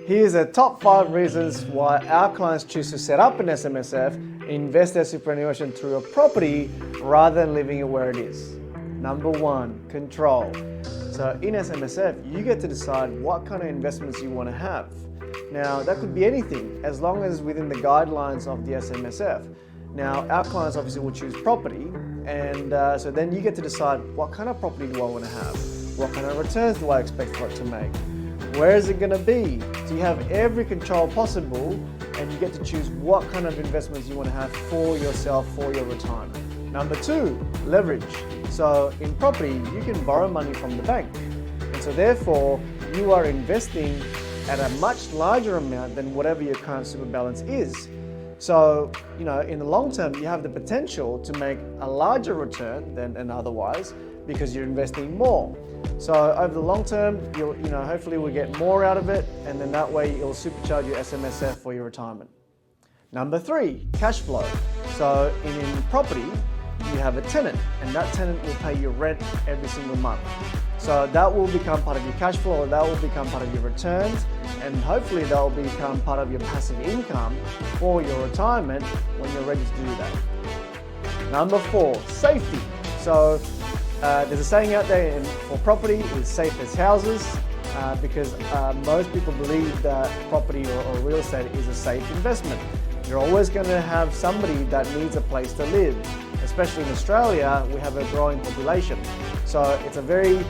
Here's the top 5 reasons why our clients choose to set up an SMSF and invest their superannuation through a property rather than leaving it where it is. Number 1, control. So in SMSF, you get to decide what kind of investments you want to have. Now, that could be anything, as long as it's within the guidelines of the SMSF. Now, our clients obviously will choose property, and so then you get to decide what kind of property do I want to have? What kind of returns do I expect for it to make? Where is it going to be? So you have every control possible, and you get to choose what kind of investments you want to have for yourself, for your retirement. Number 2, leverage. So in property, you can borrow money from the bank. And so therefore, you are investing at a much larger amount than whatever your current super balance is. So, in the long term, you have the potential to make a larger return than otherwise because you're investing more. So over the long term, hopefully we'll get more out of it, and then that way it'll supercharge your SMSF for your retirement. Number 3, cash flow. So in property, you have a tenant, and that tenant will pay you rent every single month. So that will become part of your cash flow, or that will become part of your returns, and hopefully that will become part of your passive income for your retirement when you're ready to do that. Number 4, safety. So there's a saying out there for property is safe as houses, because most people believe that property or real estate is a safe investment. You're always going to have somebody that needs a place to live. Especially in Australia, we have a growing population. So it's a very,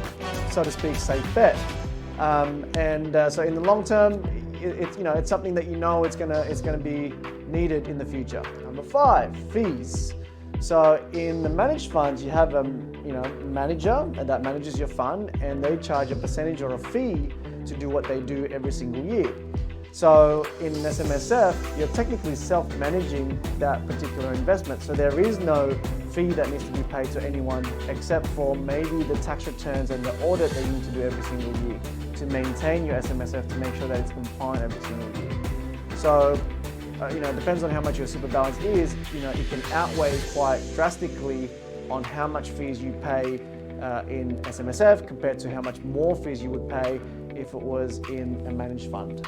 so to speak, safe bet. So in the long term, it's something that it's going to be needed in the future. Number 5, fees. So in the managed funds, you have a manager that manages your fund, and they charge a percentage or a fee to do what they do every single year. So in an SMSF, you're technically self-managing that particular investment. So there is no fee that needs to be paid to anyone except for maybe the tax returns and the audit that you need to do every single year to maintain your SMSF, to make sure that it's compliant every single year. So, it depends on how much your super balance is. It can outweigh quite drastically on how much fees you pay in SMSF compared to how much more fees you would pay if it was in a managed fund.